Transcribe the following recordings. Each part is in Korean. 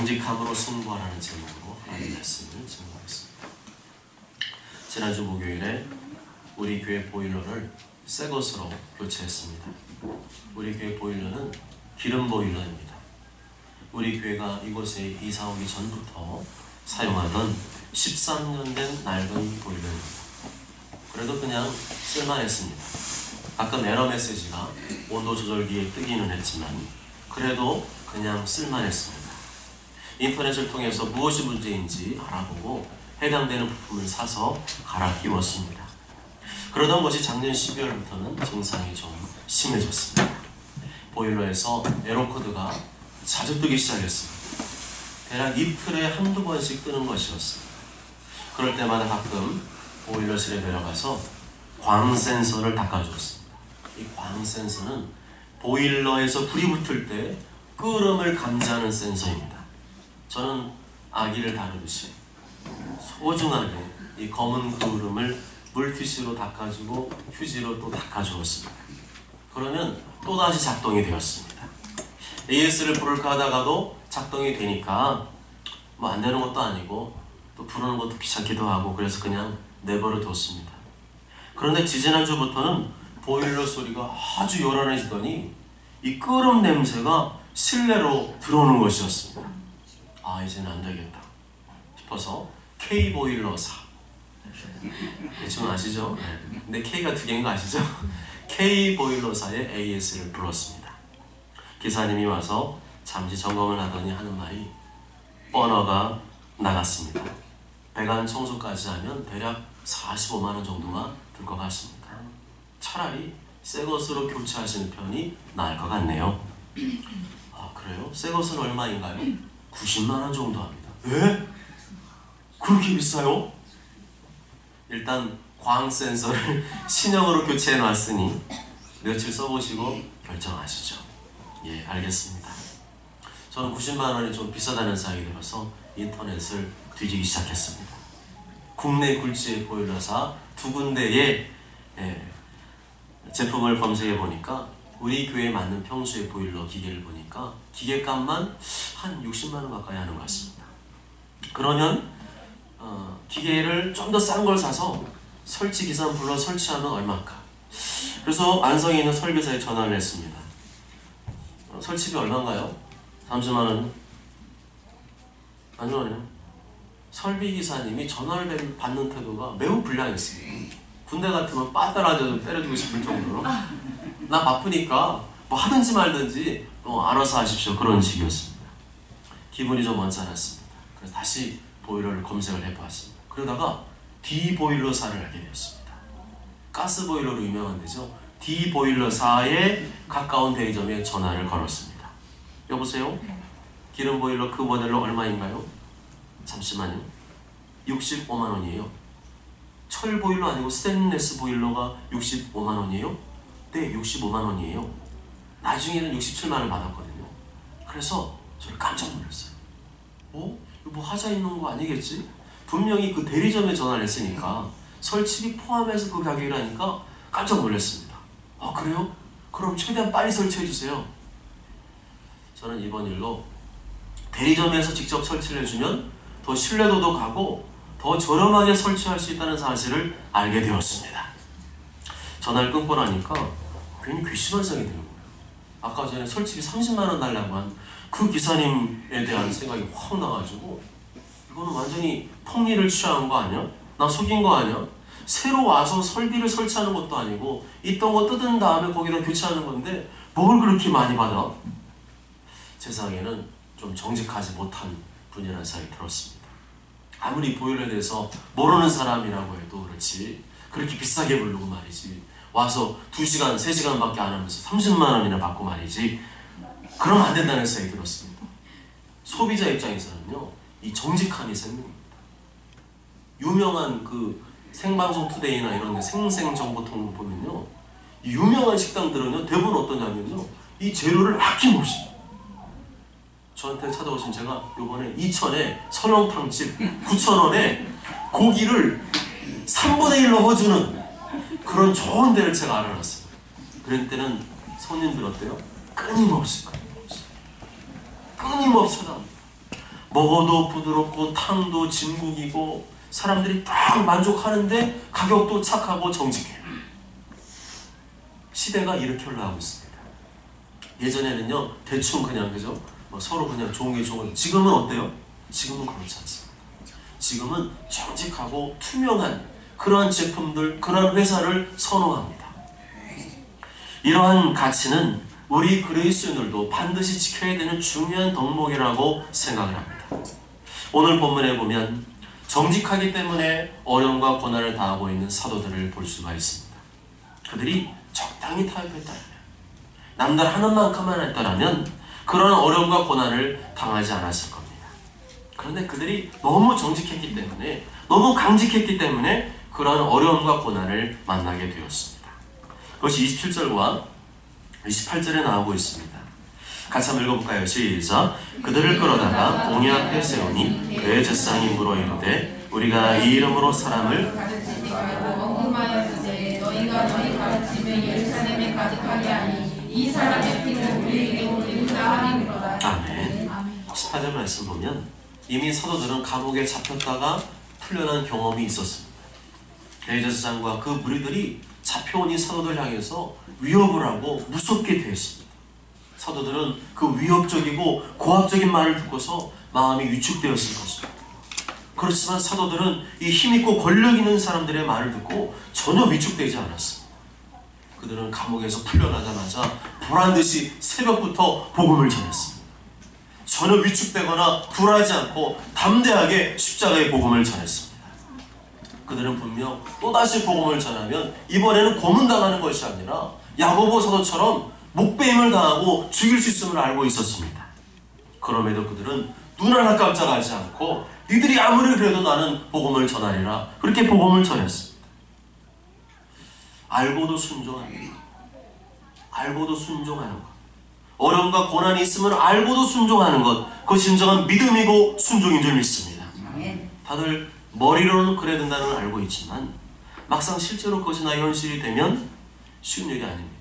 정직함으로 승부하라는 제목으로 하나님의 말씀을 증거하겠습니다. 지난주 목요일에 우리 교회 보일러를 새 것으로 교체했습니다. 우리 교회 보일러는 기름 보일러입니다. 우리 교회가 이곳에 이사 오기 전부터 사용하던 13년 된 낡은 보일러입니다. 그래도 그냥 쓸만했습니다. 가끔 에러 메시지가 온도 조절기에 뜨기는 했지만 그래도 그냥 쓸만했습니다. 인터넷을 통해서 무엇이 문제인지 알아보고 해당되는 부품을 사서 갈아 끼웠습니다. 그러던 것이 작년 12월부터는 증상이 좀 심해졌습니다. 보일러에서 에러코드가 자주 뜨기 시작했습니다. 대략 이틀에 한두 번씩 뜨는 것이었습니다. 그럴 때마다 가끔 보일러실에 내려가서 광 센서를 닦아주었습니다. 이 광 센서는 보일러에서 불이 붙을 때 끓음을 감지하는 센서입니다. 저는 아기를 다루듯이 소중하게 이 검은 끓음을 물티슈로 닦아주고 휴지로 또 닦아주었습니다. 그러면 또다시 작동이 되었습니다. AS를 부를까 하다가도 작동이 되니까 뭐 안 되는 것도 아니고 또 부르는 것도 귀찮기도 하고 그래서 그냥 내버려 뒀습니다. 그런데 지지난주부터는 보일러 소리가 아주 요란해지더니 이 끓음 냄새가 실내로 들어오는 것이었습니다. 아, 이제는 안 되겠다 싶어서 K보일러사, 대충 아시죠? 네. 근데 K가 두 개인 거 아시죠? K보일러사의 AS를 불렀습니다. 기사님이 와서 잠시 점검을 하더니 하는 말이 버너가 나갔습니다. 배관 청소까지 하면 대략 45만원 정도가 들 것 같습니다. 차라리 새 것으로 교체하시는 편이 나을 것 같네요. 아, 그래요? 새 것은 얼마인가요? 90만원 정도 합니다. 에? 그렇게 비싸요? 일단 광 센서를 신형으로 교체해 놨으니 며칠 써보시고 결정하시죠. 예, 알겠습니다. 저는 90만원이 좀 비싸다는 생각이 들어서 인터넷을 뒤지기 시작했습니다. 국내 굴지의 보일러사 두 군데의 제품을 검색해 보니까 우리 교회에 맞는 평수의 보일러 기계를 보니까 기계값만 한 60만원 가까이 하는 것 같습니다. 그러면 기계를 좀 더 싼 걸 사서 설치 기사 불러 설치하면 얼마일까? 그래서 안성에 있는 설계사에 전화를 했습니다. 설치비 얼마인가요? 30만원? 아니요. 설비기사님이 전화를 받는 태도가 매우 불량했습니다. 군대 같으면 빠따라져도 때려주고 싶을 정도로 나 바쁘니까 뭐 하든지 말든지 알아서 하십시오, 그런 식이었습니다. 기분이 좀 언짢았습니다. 그래서 다시 보일러를 검색을 해보았습니다. 그러다가 D보일러사를 알게 되었습니다. 가스보일러로 유명한 데죠. D보일러사에 가까운 대리점에 전화를 걸었습니다. 여보세요? 기름보일러 그 모델로 얼마인가요? 잠시만요. 65만원이에요. 철보일러 아니고 스테인레스 보일러가 65만원이에요? 네, 65만원이에요. 나중에는 67만원 받았거든요. 그래서 저를 깜짝 놀랐어요. 이거 뭐 하자 있는 거 아니겠지? 분명히 그 대리점에 전화를 했으니까 설치비 포함해서 그 가격이라니까 깜짝 놀랐습니다. 아, 그래요? 그럼 최대한 빨리 설치해주세요. 저는 이번 일로 대리점에서 직접 설치를 해주면 더 신뢰도도 가고 더 저렴하게 설치할 수 있다는 사실을 알게 되었습니다. 전화를 끊고 나니까 괜히 괘씸한 생각이 드는 거예요. 아까 전에 설치비 30만원 달라고 한 그 기사님에 대한 생각이 확 나가지고 이거는 완전히 폭리를 취한 거 아니야? 나 속인 거 아니야? 새로 와서 설비를 설치하는 것도 아니고 있던 거 뜯은 다음에 거기다 교체하는 건데 뭘 그렇게 많이 받아? 세상에는 좀 정직하지 못한 분이라는 생각이 들었습니다. 아무리 보일러에 대해서 모르는 사람이라고 해도 그렇지 그렇게 비싸게 부르고 말이지 와서 2시간, 3시간밖에 안 하면서 30만원이나 받고 말이지 그러면 안 된다는 생각이 들었습니다. 소비자 입장에서는요 이 정직함이 생명입니다. 유명한 그 생방송 투데이나 이런 데 생생정보통 보면요 이 유명한 식당들은요 대부분 어떠냐면요 이 재료를 아낌없이 저한테 찾아오신 제가 요번에 이천에 설렁탕집 9,000원에 고기를 3분의 1로 허주는 그런 좋은 데를 제가 알아놨어요. 그런 때는 손님들 어때요? 끊임없이 찾아옵니다. 먹어도 부드럽고 탕도 진국이고 사람들이 딱 만족하는데 가격도 착하고 정직해요. 시대가 이렇게 흘러가고 있습니다. 예전에는요 대충 그냥 그죠? 서로 그냥 좋은 게 좋은. 지금은 어때요? 지금은 그렇지 않습니다. 지금은 정직하고 투명한 그러한 제품들, 그러한 회사를 선호합니다. 이러한 가치는 우리 그리스도인들도 반드시 지켜야 되는 중요한 덕목이라고 생각을 합니다. 오늘 본문에 보면 정직하기 때문에 어려움과 고난을 당하고 있는 사도들을 볼 수가 있습니다. 그들이 적당히 타협했다면, 남들 하는 만큼만 했더라면 그런 어려움과 고난을 당하지 않았을 겁니다. 그런데 그들이 너무 정직했기 때문에, 너무 강직했기 때문에 그런 어려움과 고난을 만나게 되었습니다. 그것이 27절과 28절에 나오고 있습니다. 같이 한번 읽어볼까요? 시작! 그들을 끌어다가 공회 앞에 세우니 그의 제사장이 물어 이르되 우리가 이 이름으로 사람을 언급하였으되 너희가 너희 가르침에 예루살렘에 가득하게 하니 이 사람의 피는 우리에게 올리우다 하리로다. 아멘. 18절 말씀 보면 이미 사도들은 감옥에 잡혔다가 풀려난 경험이 있었습니다. 대제사장과 그 무리들이 잡혀온 이 사도들 향해서 위협을 하고 무섭게 되었습니다. 사도들은 그 위협적이고 고압적인 말을 듣고서 마음이 위축되었을 것입니다. 그렇지만 사도들은 이 힘있고 권력 있는 사람들의 말을 듣고 전혀 위축되지 않았습니다. 그들은 감옥에서 풀려나자마자 보란듯이 새벽부터 복음을 전했습니다. 전혀 위축되거나 굴하지 않고 담대하게 십자가의 복음을 전했습니다. 그들은 분명 또다시 복음을 전하면 이번에는 고문당하는 것이 아니라 야고보 사도처럼 목배임을 당하고 죽일 수 있음을 알고 있었습니다. 그럼에도 그들은 눈 하나 깜짝하지 않고 니들이 아무리 그래도 나는 복음을 전하리라 그렇게 복음을 전했습니다. 알고도 순종하는 것, 알고도 순종하는 것, 어려움과 고난이 있으면 알고도 순종하는 것, 그것이 진정한 믿음이고 순종인 줄 믿습니다. 다들 머리로는 그래야 된다는 걸 알고 있지만 막상 실제로 그것이 나의 현실이 되면 쉬운 일이 아닙니다.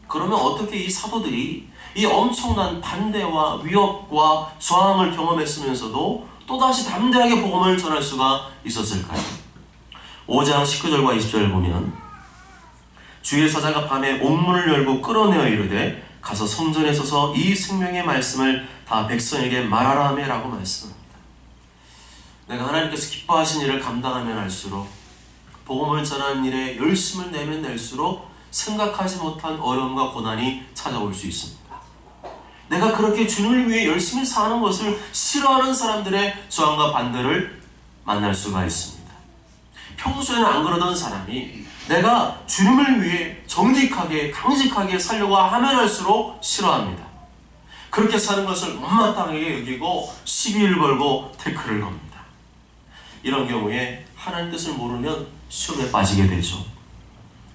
그러면 어떻게 이 사도들이 이 엄청난 반대와 위협과 저항을 경험했으면서도 또다시 담대하게 복음을 전할 수가 있었을까요? 5장 19절과 20절을 보면 주의 사자가 밤에 옥문을 열고 끌어내어 이르되 가서 성전에 서서 이 생명의 말씀을 다 백성에게 말하라 하며 라고 말씀합니다. 내가 하나님께서 기뻐하신 일을 감당하면 할수록 복음을 전하는 일에 열심을 내면 낼수록 생각하지 못한 어려움과 고난이 찾아올 수 있습니다. 내가 그렇게 주님을 위해 열심히 사는 것을 싫어하는 사람들의 저항과 반대를 만날 수가 있습니다. 평소에는 안 그러던 사람이 내가 주님을 위해 정직하게 강직하게 살려고 하면 할수록 싫어합니다. 그렇게 사는 것을 못마땅하게 여기고 시비를 걸고 태클을 겁니다. 이런 경우에 하나님 뜻을 모르면 시험에 빠지게 되죠.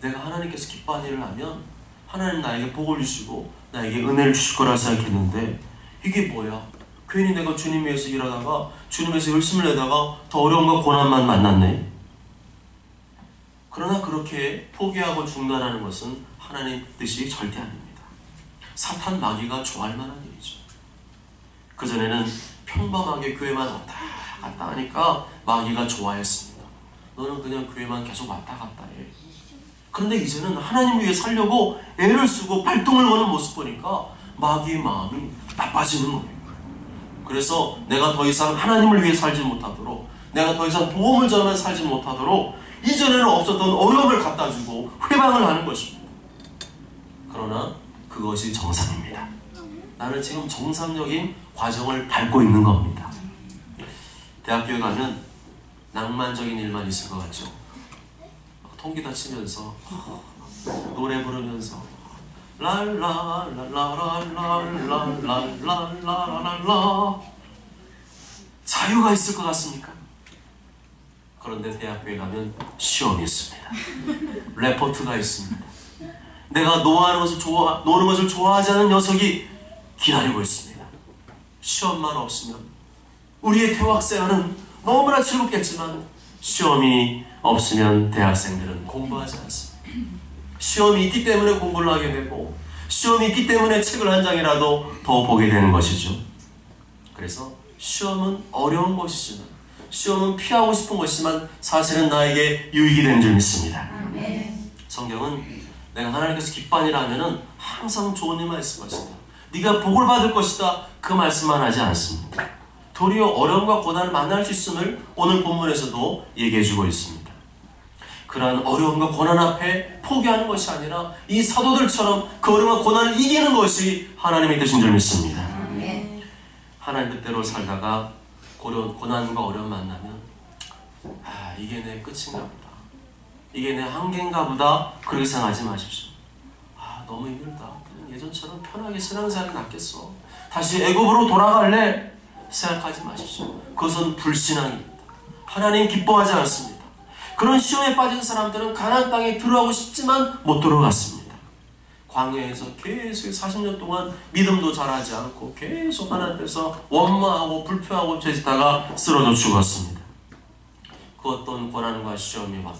내가 하나님께서 기뻐하는 일을 하면 하나님 나에게 복을 주시고 나에게 은혜를 주실 거라 생각했는데 이게 뭐야? 괜히 내가 주님 위해서 일하다가 주님 위해서 열심을 내다가 더 어려움과 고난만 만났네. 그러나 그렇게 포기하고 중단하는 것은 하나님 뜻이 절대 아닙니다. 사탄 마귀가 좋아할 만한 일이죠. 그전에는 평범하게 교회만 왔다 갔다 하니까 마귀가 좋아했습니다. 너는 그냥 교회만 계속 왔다 갔다 해. 그런데 이제는 하나님 위해 살려고 애를 쓰고 발동을 거는 모습 보니까 마귀의 마음이 나빠지는 거예요. 그래서 내가 더 이상 하나님을 위해 살지 못하도록, 내가 더 이상 복음을 전하며 살지 못하도록 이전에는 없었던 어려움을 갖다 주고 회방을 하는 것입니다. 그러나 그것이 정상입니다. 나는 지금 정상적인 과정을 밟고 있는 겁니다. 대학교에 가면 낭만적인 일만 있을 것 같죠? 통기타 치면서 노래 부르면서 랄라랄라랄라랄라랄라랄라 자유가 있을 것 같습니까? 그런데 대학교에 가면 시험이 있습니다. 레포트가 있습니다. 내가 노는 것을 좋아하지 않는 녀석이 기다리고 있습니다. 시험만 없으면 우리의 대학생활은 너무나 즐겁겠지만 시험이 없으면 대학생들은 공부하지 않습니다. 시험이 있기 때문에 공부를 하게 되고 시험이 있기 때문에 책을 한 장이라도 더 보게 되는 것이죠. 그래서 시험은 어려운 것이지만, 시험은 피하고 싶은 것이지만 사실은 나에게 유익이 되는 줄 믿습니다. 성경은 내가 하나님께서 기뻐하니라 하면은 항상 좋은 일 말씀하신다. 네가 복을 받을 것이다. 그 말씀만 하지 않습니다. 도리어 어려움과 고난을 만날 수 있음을 오늘 본문에서도 얘기해주고 있습니다. 그러한 어려움과 고난 앞에 포기하는 것이 아니라 이 사도들처럼 그 어려움과 고난을 이기는 것이 하나님의 뜻인 줄 믿습니다. 하나님 뜻대로 살다가 고난과 어려움 만나면 이게 내 끝인가 보다, 이게 내 한계인가 보다, 그렇게 생각하지 마십시오. 너무 힘들다, 예전처럼 편하게 신앙생활이 낫겠어, 다시 애굽으로 돌아갈래, 생각하지 마십시오. 그것은 불신앙입니다. 하나님 기뻐하지 않습니다. 그런 시험에 빠진 사람들은 가나안 땅에 들어가고 싶지만 못 들어갔습니다. 광야에서 계속 40년 동안 믿음도 잘하지 않고 계속 하나님 앞에서 원망하고 불평하고 죄짓다가 쓰러져 죽었습니다. 그 어떤 고난과 시험이 와도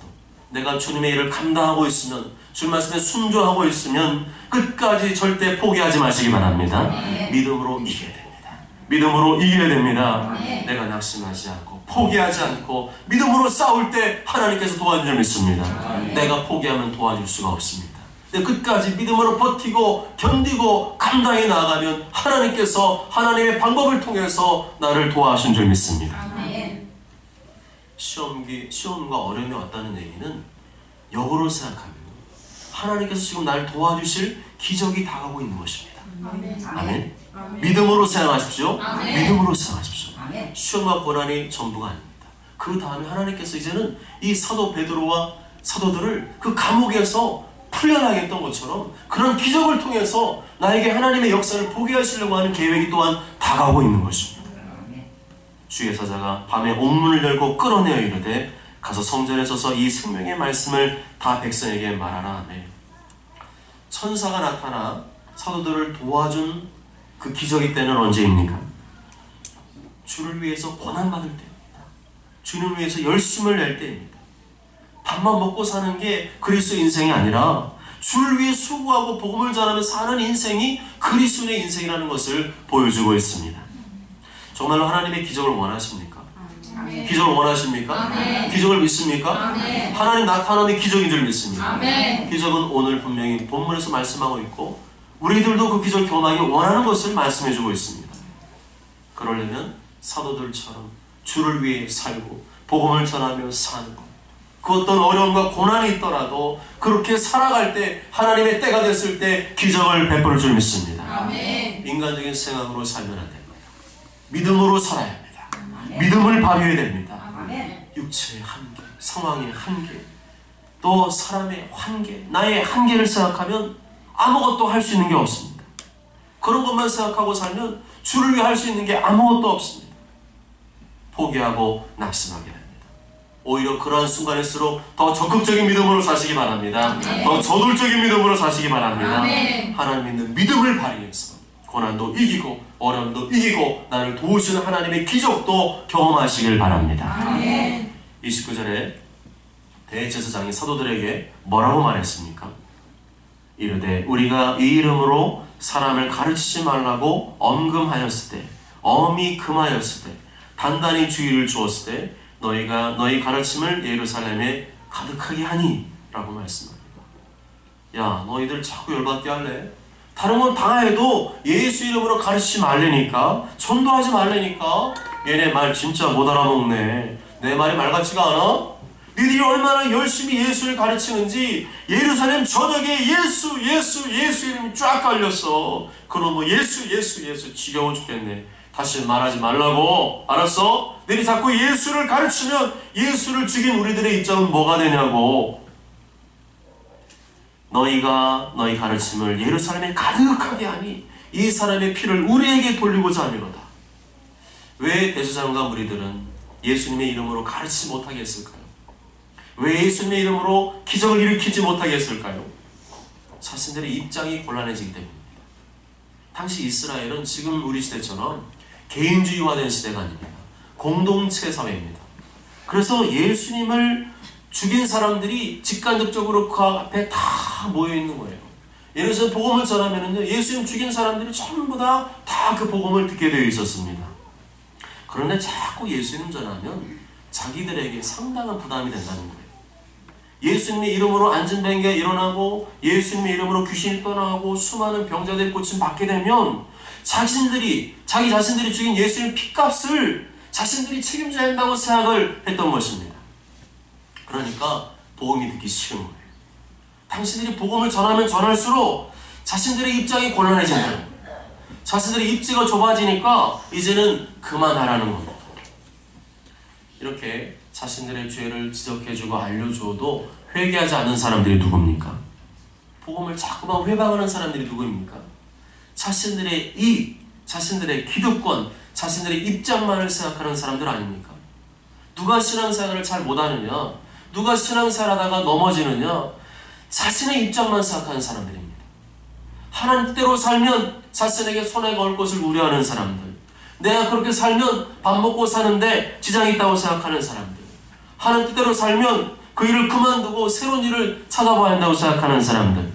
내가 주님의 일을 감당하고 있으면, 주님 말씀에 순종하고 있으면 끝까지 절대 포기하지 마시기 바랍니다. 믿음으로 이겨야 됩니다. 믿음으로 이겨야 됩니다. 내가 낙심하지 않고 포기하지 않고 믿음으로 싸울 때 하나님께서 도와줄 줄 믿습니다. 내가 포기하면 도와줄 수가 없습니다. 끝까지 믿음으로 버티고 견디고 감당해 나아가면 하나님께서 하나님의 방법을 통해서 나를 도와주신 줄 믿습니다. 시험과 어려움이 왔다는 얘기는 역으로 생각하면 하나님께서 지금 나를 도와주실 기적이 다가오고 있는 것입니다. 아멘. 믿음으로 생각하십시오. 믿음으로 생각하십시오. 시험과 고난이 전부가 아닙니다. 그 다음에 하나님께서 이제는 이 사도 베드로와 사도들을 그 감옥에서 풀려나게 했던 것처럼 그런 기적을 통해서 나에게 하나님의 역사를 보게 하시려고 하는 계획이 또한 다가오고 있는 것입니다. 주의 사자가 밤에 옥문을 열고 끌어내어 이르되 가서 성전에 서서 이 생명의 말씀을 다 백성에게 말하라 하매, 천사가 나타나 사도들을 도와준 그 기적의 때는 언제입니까? 주를 위해서 고난받을 때입니다. 주님을 위해서 열심을 낼 때입니다. 밥만 먹고 사는 게 그리스도의 인생이 아니라 주를 위해 수고하고 복음을 전하며 사는 인생이 그리스도의 인생이라는 것을 보여주고 있습니다. 정말로 하나님의 기적을 원하십니까? 기적을 원하십니까? 기적을 믿습니까? 하나님 나타나는 기적인 줄 믿습니다. 기적은 오늘 분명히 본문에서 말씀하고 있고 우리들도 그 기적을 경험하기 원하는 것을 말씀해주고 있습니다. 그러려면 사도들처럼 주를 위해 살고 복음을 전하며 사는 것, 그 어떤 어려움과 고난이 있더라도 그렇게 살아갈 때 하나님의 때가 됐을 때 기적을 베풀 줄 믿습니다. 인간적인 생각으로 살면 안 됩니다. 믿음으로 살아야 합니다. 믿음을 발휘해야 됩니다. 육체의 한계, 상황의 한계, 또 사람의 한계, 나의 한계를 생각하면 아무것도 할 수 있는 게 없습니다. 그런 것만 생각하고 살면 주를 위해 할 수 있는 게 아무것도 없습니다. 포기하고 낙심하게 됩니다. 오히려 그러한 순간일수록 더 적극적인 믿음으로 사시기 바랍니다. 더 저돌적인 믿음으로 사시기 바랍니다. 하나님 믿는 믿음을 발휘해서 고난도 이기고 어려움도 이기고 나를 도우시는 하나님의 기적도 경험하시길 바랍니다. 29절에 대제사장이 사도들에게 뭐라고 말했습니까? 이르되 우리가 이 이름으로 사람을 가르치지 말라고 엄금하였을 때, 엄히 금하였을 때, 단단히 주의를 주었을 때 너희가 너희 가르침을 예루살렘에 가득하게 하니 라고 말씀합니다. 야, 너희들 자꾸 열받게 할래? 다른 건 다 해도 예수 이름으로 가르치지 말래니까, 전도하지 말래니까. 얘네 말 진짜 못 알아먹네. 내 말이 말 같지가 않아? 니들이 얼마나 열심히 예수를 가르치는지 예루살렘 전역에 예수 이름이 쫙 깔렸어. 그럼 뭐 예수 지겨워 죽겠네. 다시 말하지 말라고. 알았어? 너희 자꾸 예수를 가르치면 예수를 죽인 우리들의 입장은 뭐가 되냐고. 너희가 너희 가르침을 예루살렘에 가득하게 하니 이 사람의 피를 우리에게 돌리고자 함이로다. 왜 대제사장과 무리들은 예수님의 이름으로 가르치지 못하게 했을까요? 왜 예수님의 이름으로 기적을 일으키지 못하게 했을까요? 자신들의 입장이 곤란해지기 때문입니다. 당시 이스라엘은 지금 우리 시대처럼 개인주의화된 시대가 아닙니다. 공동체 사회입니다. 그래서 예수님을 죽인 사람들이 직간접적으로 그 앞에 다 모여있는 거예요. 예를 들어서 복음을 전하면요, 예수님 죽인 사람들이 전부 다 그 복음을 듣게 되어 있었습니다. 그런데 자꾸 예수 이름 전하면 자기들에게 상당한 부담이 된다는 거예요. 예수님의 이름으로 안진뱅이가 일어나고 예수님의 이름으로 귀신이 떠나고 수많은 병자들이 고침 받게 되면 자기 자신들이 죽인 예수님의 피값을 자신들이 책임져야 한다고 생각을 했던 것입니다. 그러니까 복음이 듣기 싫은 거예요. 당신들이 복음을 전하면 전할수록 자신들의 입장이 곤란해진다는 거예요. 자신들의 입지가 좁아지니까 이제는 그만하라는 겁니다. 이렇게 자신들의 죄를 지적해주고 알려주어도 회개하지 않는 사람들이 누굽니까? 복음을 자꾸만 회방하는 사람들이 누구입니까? 자신들의 이익, 자신들의 기득권, 자신들의 입장만을 생각하는 사람들 아닙니까? 누가 신앙생활을 잘 못하느냐, 누가 신앙생활하다가 넘어지느냐, 자신의 입장만 생각하는 사람들입니다. 하나님 뜻대로 살면 자신에게 손해가 올 것을 우려하는 사람들, 내가 그렇게 살면 밥 먹고 사는데 지장이 있다고 생각하는 사람들, 하나님 뜻대로 살면 그 일을 그만두고 새로운 일을 찾아봐야 한다고 생각하는 사람들,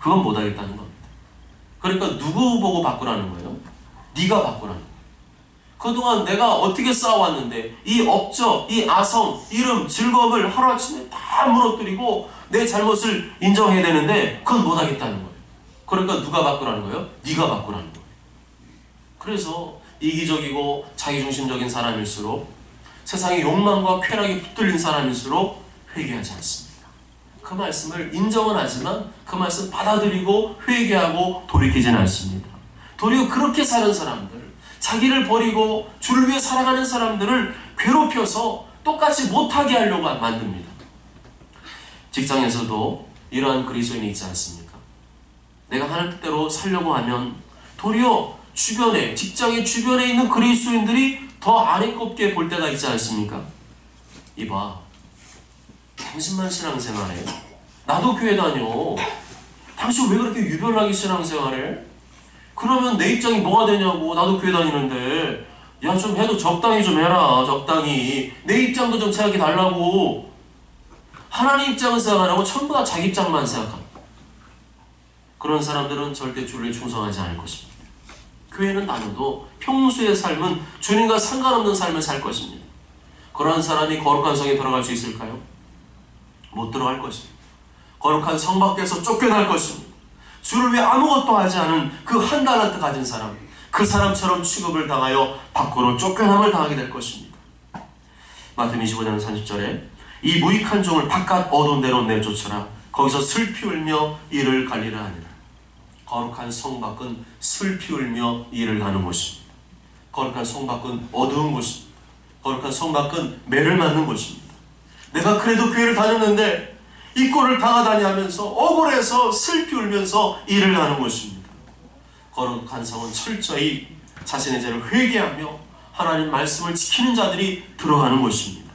그건 못하겠다는 겁니다. 그러니까 누구 보고 바꾸라는 거예요? 네가 바꾸라는 거예요. 그동안 내가 어떻게 쌓아왔는데 이 업적, 이 아성, 이름, 즐거움을 하루아침에 다 무너뜨리고 내 잘못을 인정해야 되는데 그건 못하겠다는 거예요. 그러니까 누가 바꾸라는 거예요? 네가 바꾸라는 거예요. 그래서 이기적이고 자기중심적인 사람일수록, 세상의 욕망과 쾌락이 붙들린 사람일수록 회개하지 않습니다. 그 말씀을 인정은 하지만 그 말씀 받아들이고 회개하고 돌이키지는 않습니다. 도리어 그렇게 사는 사람들, 자기를 버리고 주를 위해 살아가는 사람들을 괴롭혀서 똑같이 못하게 하려고 만듭니다. 직장에서도 이러한 그리스도인이 있지 않습니까? 내가 하나님 뜻대로 살려고 하면 도리어 주변에, 직장의 주변에 있는 그리스도인들이 더 아래껍게 볼 때가 있지 않습니까? 이봐, 당신만 신앙생활해? 나도 교회 다녀. 당신 왜 그렇게 유별나게 신앙생활해? 그러면 내 입장이 뭐가 되냐고. 나도 교회 다니는데 야, 좀 해도 적당히 좀 해라. 적당히 내 입장도 좀 생각해 달라고. 하나님 입장은 생각 안 하고 전부 다 자기 입장만 생각합니다. 그런 사람들은 절대 주를 충성하지 않을 것입니다. 교회는 다녀도 평소의 삶은 주님과 상관없는 삶을 살 것입니다. 그런 사람이 거룩한 성에 들어갈 수 있을까요? 못 들어갈 것입니다. 거룩한 성 밖에서 쫓겨날 것입니다. 주를 위해 아무것도 하지 않은 그 한 달란트 가진 사람, 그 사람처럼 취급을 당하여 밖으로 쫓겨남을 당하게 될 것입니다. 마태복음 25장 30절에 이 무익한 종을 바깥 어두운 데로 내쫓으라. 거기서 슬피 울며 이를 갈리라 하니라. 거룩한 성 밖은 슬피 울며 이를 가는 곳입니다. 거룩한 성 밖은 어두운 곳입니다. 거룩한 성 밖은 매를 맞는 곳입니다. 내가 그래도 교회를 다녔는데 이 꼴을 당하다니 하면서 억울해서 슬피 울면서 일을 하는 곳입니다. 거룩한 성은 철저히 자신의 죄를 회개하며 하나님 말씀을 지키는 자들이 들어가는 곳입니다.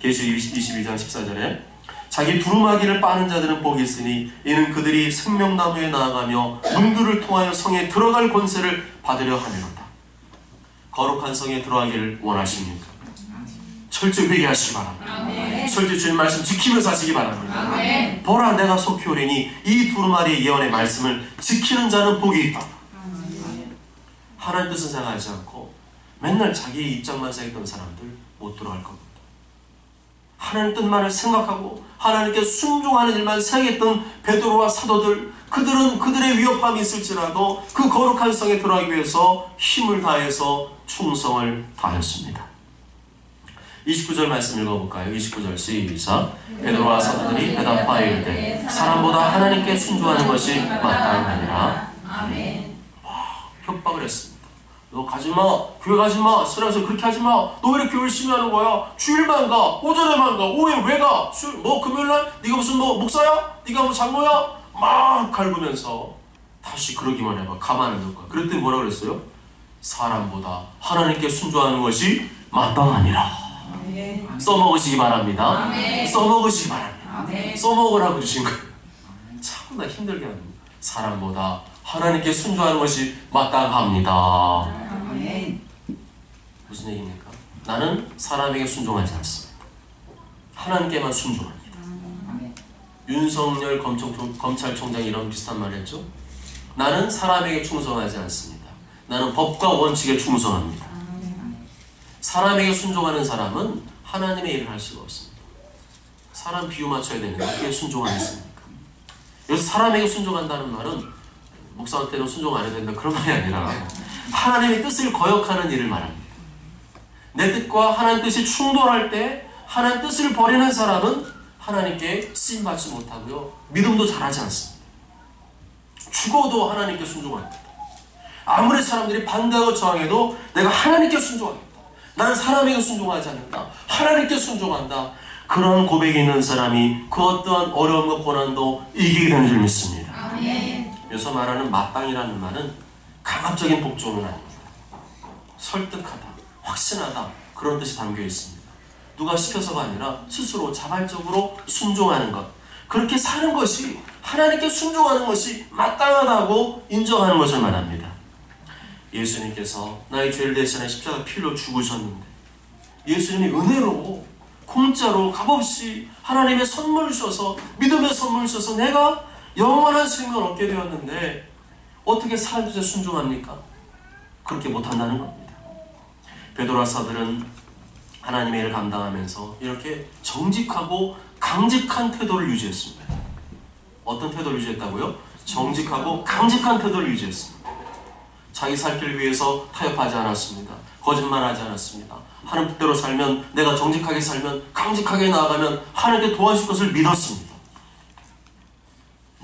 계시록 22장 14절에 자기 두루마기를 빠는 자들은 복이 있으니 이는 그들이 생명나무에 나아가며 문들을 통하여 성에 들어갈 권세를 받으려 하리로다. 거룩한 성에 들어가기를 원하십니까? 철저히 회개하시기 바랍니다. 철저히 주님 말씀 지키면서 하시기 바랍니다. 아멘. 보라, 내가 속히 오리니 이 두루마리의 예언의 말씀을 지키는 자는 복이 있다. 하나님 뜻은 생각하지 않고 맨날 자기 입장만 생각했던 사람들 못 들어갈 겁니다. 하나님 뜻만을 생각하고 하나님께 순종하는 일만 생각했던 베드로와 사도들, 그들은 그들의 위협함이 있을지라도 그 거룩한 성에 들어가기 위해서 힘을 다해서 충성을 다하였습니다. 29절 말씀 읽어볼까요? 29절 시작. 베드로와 사도들이 대답하여 이르되 사람보다 하나님께 순종하는 것이 마땅하니라. 아멘. 협박을 했습니다. 너 가지마, 교회 가지마, 신앙생활 그렇게 하지마. 너 왜 이렇게 열심히 하는 거야? 주일만 가, 오전에만 가, 오후에 왜 가? 뭐 금요일날 네가 무슨 뭐 목사야? 네가 뭐 장로야? 막 갈구면서 다시 그러기만 해봐. 가만 안 둘 거야. 그랬더니 뭐라 그랬어요? 사람보다 하나님께 순종하는 것이 마땅하니라. 써먹으시기 바랍니다. 아멘. 써먹으시기 바랍니다. 아멘. 써먹으라고 그러신 거예요. 참나 힘들게 합니다. 사람보다 하나님께 순종하는 것이 마땅합니다. 아멘. 무슨 얘기입니까? 나는 사람에게 순종하지 않습니다. 하나님께만 순종합니다. 아멘. 윤석열 검찰총장이 이런 비슷한 말을 했죠. 나는 사람에게 충성하지 않습니다. 나는 법과 원칙에 충성합니다. 사람에게 순종하는 사람은 하나님의 일을 할 수가 없습니다. 사람 비유 맞춰야 되는데 어떻게 순종하겠습니까? 여기서 사람에게 순종한다는 말은 목사한테는 순종 안 해도 된다 그런 말이 아니라 하나님의 뜻을 거역하는 일을 말합니다. 내 뜻과 하나님 뜻이 충돌할 때 하나님 뜻을 버리는 사람은 하나님께 쓰임받지 못하고요, 믿음도 잘하지 않습니다. 죽어도 하나님께 순종합니다. 아무리 사람들이 반대하고 저항해도 내가 하나님께 순종하겠다, 나는 사람에게 순종하지 않는다, 하나님께 순종한다, 그런 고백이 있는 사람이 그 어떠한 어려움과 고난도 이기게 되는 줄 믿습니다. 아멘. 여기서 말하는 마땅이라는 말은 강압적인 복종은 아닙니다. 설득하다, 확신하다, 그런 뜻이 담겨 있습니다. 누가 시켜서가 아니라 스스로 자발적으로 순종하는 것, 그렇게 사는 것이, 하나님께 순종하는 것이 마땅하다고 인정하는 것을 말합니다. 예수님께서 나의 죄를 대신해 십자가 피로 죽으셨는데 예수님이 은혜로 공짜로 값없이 하나님의 선물 주셔서, 믿음의 선물 주셔서 내가 영원한 생명을 얻게 되었는데 어떻게 사람 뜻에 순종합니까? 그렇게 못한다는 겁니다. 베드로와 사도들은 하나님의 일을 감당하면서 이렇게 정직하고 강직한 태도를 유지했습니다. 어떤 태도를 유지했다고요? 정직하고 강직한 태도를 유지했습니다. 자기 살 길을 위해서 타협하지 않았습니다. 거짓말하지 않았습니다. 하나님 뜻대로 살면, 내가 정직하게 살면, 강직하게 나아가면 하나님께 도와줄 것을 믿었습니다.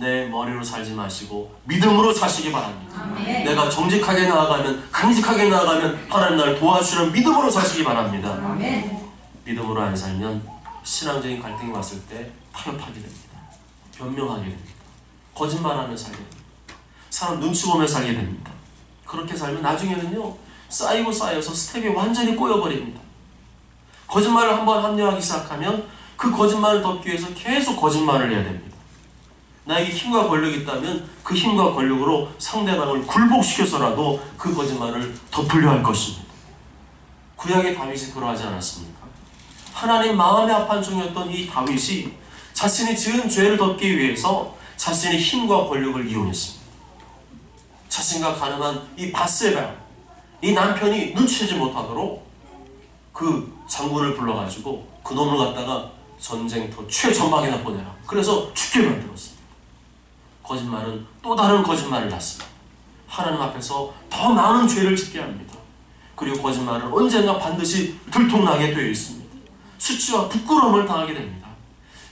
내 머리로 살지 마시고 믿음으로 사시기 바랍니다. 아멘. 내가 정직하게 나아가면, 강직하게 나아가면 하나님 나를 도와주시는 믿음으로 사시기 바랍니다. 아멘. 믿음으로 안 살면 신앙적인 갈등이 왔을 때 타협하게 됩니다. 변명하게 됩니다. 거짓말하며 살게 됩니다. 사람 눈치 보며 살게 됩니다. 그렇게 살면 나중에는요, 쌓이고 쌓여서 스텝이 완전히 꼬여버립니다. 거짓말을 한번 합리화하기 시작하면 그 거짓말을 덮기 위해서 계속 거짓말을 해야 됩니다. 나에게 힘과 권력이 있다면 그 힘과 권력으로 상대방을 굴복시켜서라도 그 거짓말을 덮으려 할 것입니다. 구약의 다윗이 그러하지 않았습니까? 하나님 마음의 합한 종이었던 이 다윗이 자신이 지은 죄를 덮기 위해서 자신의 힘과 권력을 이용했습니다. 자신과 가늠한 이 밧세바, 이 남편이 눈치채지 못하도록 그 장군을 불러가지고 그 놈을 갖다가 전쟁터 최전방에다 보내라, 그래서 죽게 만들었습니다. 거짓말은 또 다른 거짓말을 낳습니다. 하나님 앞에서 더 많은 죄를 짓게 합니다. 그리고 거짓말은 언젠가 반드시 들통나게 되어 있습니다. 수치와 부끄러움을 당하게 됩니다.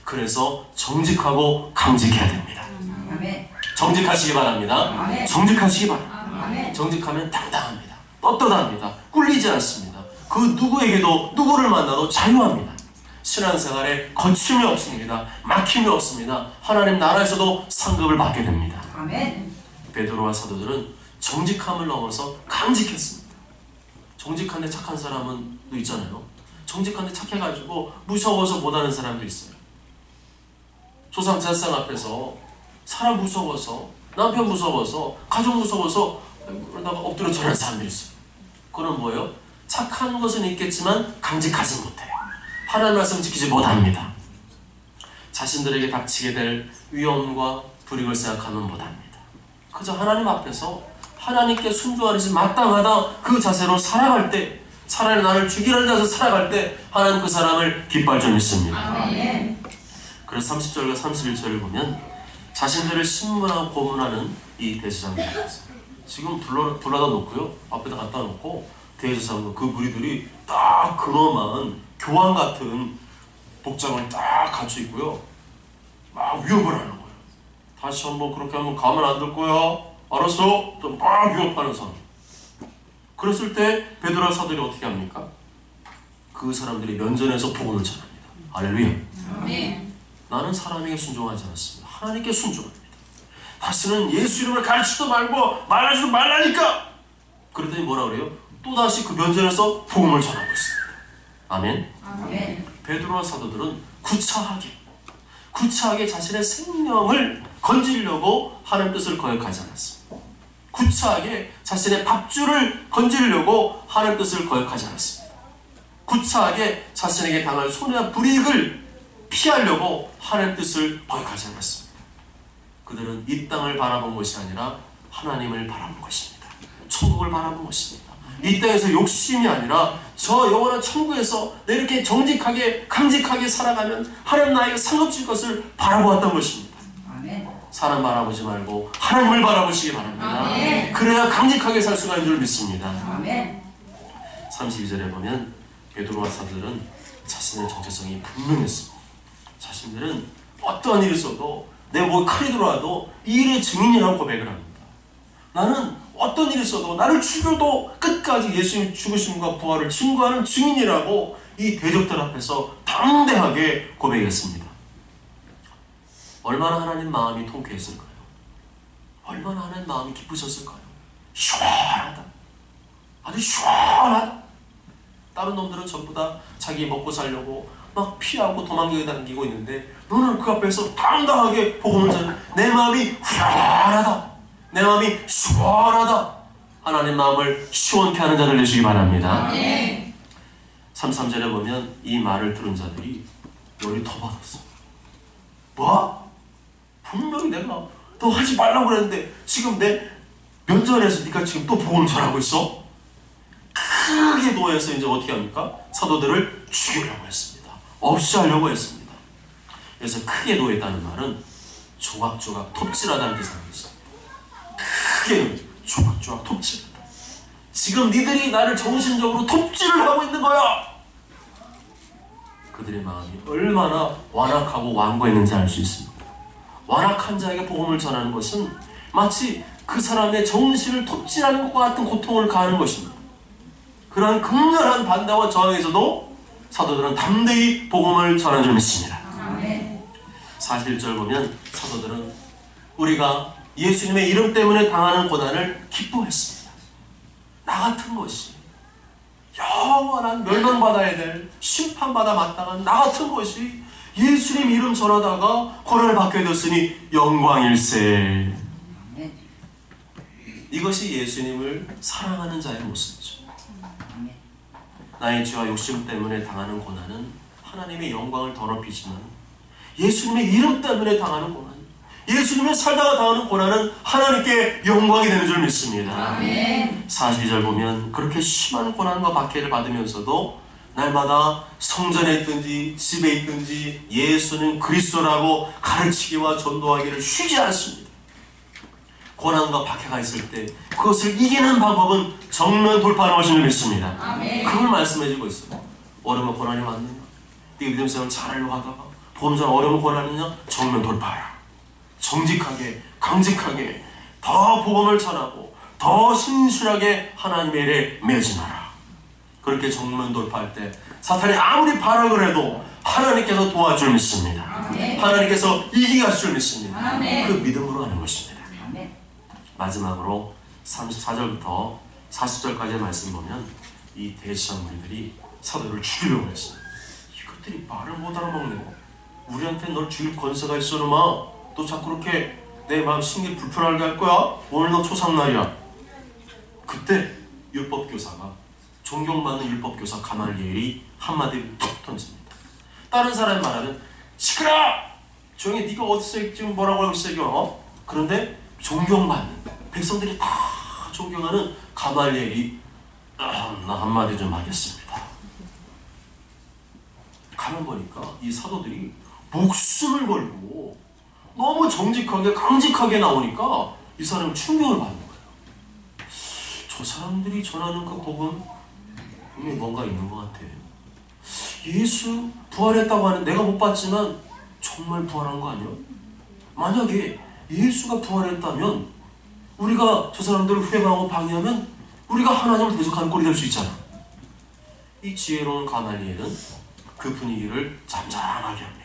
그래서 정직하고 강직해야 됩니다. 아멘. 정직하시기 바랍니다. 아멘. 정직하시기 바랍니다. 아멘. 정직하면 당당합니다. 떳떳합니다. 꿀리지 않습니다. 그 누구에게도, 누구를 만나도 자유합니다. 신앙생활에 거침이 없습니다. 막힘이 없습니다. 하나님 나라에서도 상급을 받게 됩니다. 아멘. 베드로와 사도들은 정직함을 넘어서 강직했습니다. 정직한데 착한 사람은 또 있잖아요. 정직한데 착해가지고 무서워서 못하는 사람도 있어요. 조상 제사상 앞에서 사람 무서워서, 남편 무서워서, 가족 무서워서 그러다가 엎드려 절하는 사람들이 있어요. 그건 뭐예요? 착한 것은 있겠지만 강직하지 못해요. 하나님 말씀 지키지 못합니다. 자신들에게 닥치게 될 위험과 불이익을 생각하면 못합니다. 그저 하나님 앞에서 하나님께 순종하는 것이 마땅하다, 그 자세로 살아갈 때, 차라리 나를 죽이라는 자세로 살아갈 때 하나님 그 사람을 기뻐할 줄 믿습니다. 아멘. 그래서 30절과 31절을 보면 자신들을 신문하고 고문하는 이 대제사장들, 지금 불러다 놓고요, 앞에다 갖다 놓고 대제사장도 그 무리들이 딱 그놈한 교황 같은 복장을 딱 갖춰 있고요, 막 위협을 하는 거예요. 다시 한번 그렇게 하면 가만 안 둘 거야, 알았어? 또 막 위협하는 사람. 그랬을 때 베드로와 사도들이 어떻게 합니까? 그 사람들이 면전에서 복음을 전합니다. 할렐루야. 아멘. 나는 사람에게 순종하지 않았습니다. 하나님께 순종합니다. 다시는 예수 이름을 가르치지도 말고 말하지도 말라니까. 그랬더니 뭐라 그래요? 또다시 그 면전에서 복음을 전하고 있습니다. 아멘. 아멘. 베드로와 사도들은 구차하게 자신의 생명을 건지려고 하나님 뜻을 거역하지 않았습니다. 구차하게 자신의 밥줄을 건지려고 하나님 뜻을 거역하지 않았습니다. 구차하게 자신에게 당할 손해와 불이익을 피하려고 하나님 뜻을 거역하지 않았습니다. 그들은 이 땅을 바라본 것이 아니라 하나님을 바라본 것입니다. 천국을 바라본 것입니다. 이 땅에서 욕심이 아니라 저 영원한 천국에서 내 이렇게 정직하게 강직하게 살아가면 하나님 나에게 상 줄 것을 바라보았던 것입니다. 아멘. 사람 바라보지 말고 하나님을 바라보시기 바랍니다. 아멘. 그래야 강직하게 살 수가 있는 줄 믿습니다. 아멘. 32절에 보면 베드로와 사도들은 자신의 정체성이 분명했습니다. 자신들은 어떠한 일이 있어도 내 몸에 칼이 들어와도 이 일의 증인이라고 고백을 합니다. 나는 어떤 일이 있어도 나를 죽여도 끝까지 예수님 죽으심과 부활을 증거하는 증인이라고 이 대적들 앞에서 당대하게 고백했습니다. 얼마나 하나님 마음이 통쾌했을까요? 얼마나 하나님 마음이 기쁘셨을까요? 시원하다. 아주 시원하다. 다른 놈들은 전부 다 자기 먹고 살려고 막 피하고 도망다니고 있는데 너는 그 앞에서 당당하게 복음을 전해. 내 마음이 후련하다. 내 마음이 시원하다. 하나님 마음을 시원케 하는 자들 되시기 바랍니다. 아멘. 33절에 보면 이 말을 들은 자들이 열이 더 받았어. 뭐? 분명히 내가 너 하지 말라고 그랬는데 지금 내 면전에서 네가 지금 또 복음을 전하고 있어? 크게 노해서 이제 어떻게 합니까? 사도들을 죽이려고 했습니다. 없이 하려고 했습니다. 그래서 크게 노했다는 말은 조각조각 톱질하다는 뜻이 있습니다. 크게 조각조각 톱질한다. 지금 니들이 나를 정신적으로 톱질을 하고 있는 거야. 그들의 마음이 얼마나 완악하고 완고했는지 알 수 있습니다. 완악한 자에게 복음을 전하는 것은 마치 그 사람의 정신을 톱질하는 것과 같은 고통을 가하는 것입니다. 그러한 극렬한 반대와 저항에서도 사도들은 담대히 복음을 전한 줄 믿습니다. 아멘. 41절 보면 사도들은 우리가 예수님의 이름 때문에 당하는 고난을 기뻐했습니다. 나 같은 것이 영원한 멸망받아야 될 심판받아 마땅한 나 같은 것이 예수님 이름 전하다가 고난을 받게 됐으니 영광일세. 이것이 예수님을 사랑하는 자의 모습이죠. 나의 죄와 욕심 때문에 당하는 고난은 하나님의 영광을 더럽히지만 예수님의 이름 때문에 당하는 고난, 예수님을 살다가 당하는 고난은 하나님께 영광이 되는 줄 믿습니다. 아멘. 42절 보면 그렇게 심한 고난과 박해를 받으면서도 날마다 성전에 있든지 집에 있든지 예수는 그리스도라고 가르치기와 전도하기를 쉬지 않습니다. 고난과 박해가 있을 때 그것을 이기는 방법은 정면 돌파하는 것인 줄 믿습니다. 아멘. 그걸 말씀해주고 있어요. 어려운 고난이 왔느냐? 네 믿음 생활을 잘하려고 하다가 보험자 어려운 고난이냐? 정면 돌파하라. 정직하게 강직하게 더 복음을 전하고 더 신실하게 하나님의 일에 매진하라. 그렇게 정면 돌파할 때 사탄이 아무리 발악을 해도 하나님께서 도와줄 믿습니다. 아멘. 하나님께서 이기게 하실 줄 믿습니다. 아멘. 그 믿음으로 하는 것입니다. 아멘. 마지막으로 34절부터 40절까지의 말씀 보면 이 대시한 무리들이 사도를 죽이려고 했어요. 이것들이 말을 못 알아먹네. 우리한테 널 죽일 권세가 있어 놈아. 너 자꾸 그렇게 내 마음 심기를 불편하게 할 거야? 오늘 너 초상날이야. 그때 율법교사가 존경받는 율법교사 가말리엘이 한마디를 툭 던집니다. 다른 사람이 말하면 시끄러! 조용히 네가 어디서 지금 뭐라고 하고 있어? 그런데 존경받는 백성들이 다 존경하는 가말리엘이 나 한마디 좀 하겠습니다. 가만 보니까 이 사도들이 목숨을 걸고 너무 정직하게 강직하게 나오니까 이 사람은 충격을 받는 거예요. 저 사람들이 전하는 그 복음 분명히 뭔가 있는 것 같아. 예수 부활했다고 하는 내가 못 봤지만 정말 부활한 거 아니야? 만약에 예수가 부활했다면 우리가 저 사람들을 회방하고 방해하면 우리가 하나님을 대적하는 꼴이 될 수 있잖아. 이 지혜로운 가말리엘은 그 분위기를 잠잠하게 합니다.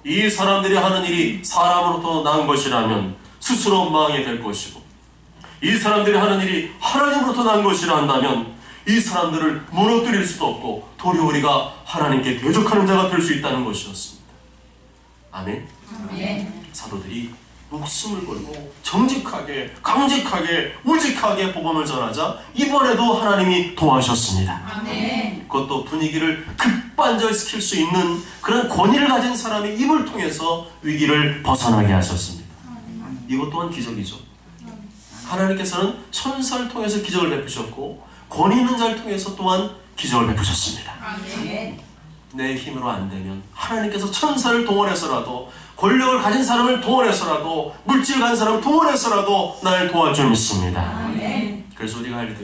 이 사람들이 하는 일이 사람으로부터 난 것이라면 스스로 망하게 될 것이고, 이 사람들이 하는 일이 하나님으로부터 난 것이라 한다면 이 사람들을 무너뜨릴 수도 없고 도리어 우리가 하나님께 대적하는 자가 될 수 있다는 것이었습니다. 아멘. 아멘. 사도들이 목숨을 걸고 정직하게 강직하게 우직하게 복음을 전하자 이번에도 하나님이 도와주셨습니다. 아멘. 그것도 분위기를 급반절시킬 수 있는 그런 권위를 가진 사람의 입을 통해서 위기를 벗어나게 하셨습니다. 이것 또한 기적이죠. 하나님께서는 천사를 통해서 기적을 베푸셨고 권위 있는 자를 통해서 또한 기적을 베푸셨습니다. 아멘. 내 힘으로 안 되면 하나님께서 천사를 동원해서라도, 권력을 가진 사람을 동원해서라도, 물질 가진 사람을 동원해서라도 나를 도와줄 줄 믿습니다. 아멘. 그래서 우리가 해야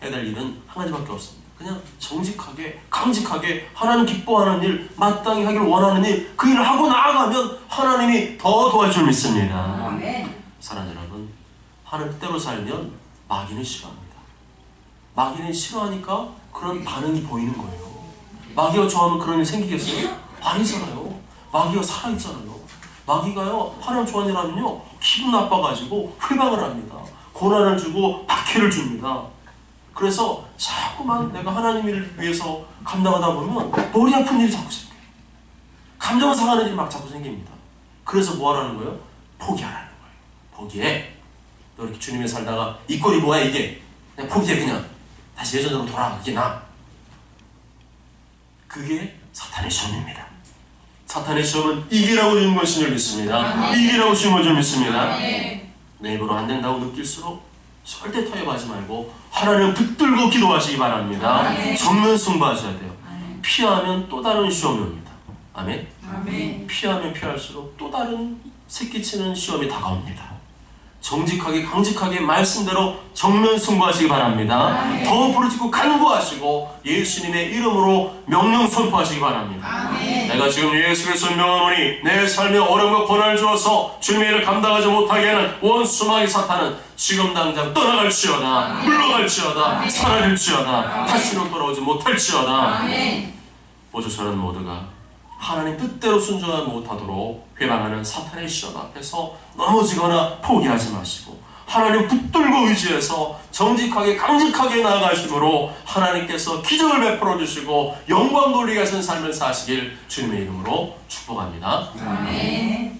될 일은 한 가지밖에 없습니다. 그냥 정직하게, 강직하게 하나님 기뻐하는 일, 마땅히 하기를 원하는 일, 그 일을 하고 나아가면 하나님이 더 도와줄 줄 믿습니다. 아멘. 사랑하는 여러분, 하나님 뜻대로 살면 마귀는 싫어합니다. 마귀는 싫어하니까 그런 반응이 보이는 거예요. 마귀가 좋아하면 그런 일 생기겠어요? 아니잖아요. 마귀가 살아있잖아요. 마귀가요, 하나님 좋아하는 일 하면요, 기분 나빠가지고 회방을 합니다. 고난을 주고 박해를 줍니다. 그래서 자꾸만 내가 하나님 일을 위해서 감당하다 보면 머리 아픈 일이 자꾸 생겨요. 감정 상하는 일이 막 자꾸 생깁니다. 그래서 뭐 하라는 거예요? 포기하라는 거예요. 포기해. 너 이렇게 주님에 살다가 이 꼴이 뭐야 이게? 그냥 포기해. 그냥 다시 예전으로 돌아가. 그게 나아. 그게 사탄의 시험입니다. 사탄의 시험은 이기라고 주는 것인 줄 믿습니다. 이기라고 주는 줄 믿습니다. 내 입으로 안 된다고 느낄수록 절대 타협하지 말고 하나님 붙들고 기도하시기 바랍니다. 정면 승부하셔야 돼요. 피하면 또 다른 시험이 옵니다. 아멘. 아멘. 피하면 피할수록 또 다른 새끼치는 시험이 다가옵니다. 정직하게 강직하게 말씀대로 정면 승부하시기 바랍니다. 더 부르짖고 간구하시고 예수님의 이름으로 명령 선포하시기 바랍니다. 내가 지금 예수 그리스도를 명하노니 내 삶에 어려움과 고난을 주어서 주님의 일을 감당하지 못하게 하는 원수마귀 사탄은 지금 당장 떠나갈지어다. 물러갈지어다. 사라질지어다. 다시는 돌아오지 못할지어다. 모두 저는 모두가 하나님 뜻대로 순종하지 못하도록 회방하는 사탄의 시험 앞에서 넘어지거나 포기하지 마시고 하나님 붙들고 의지해서 정직하게 강직하게 나아가심으로 하나님께서 기적을 베풀어 주시고 영광 돌리게 하시는 삶을 사시길 주님의 이름으로 축복합니다. 아멘.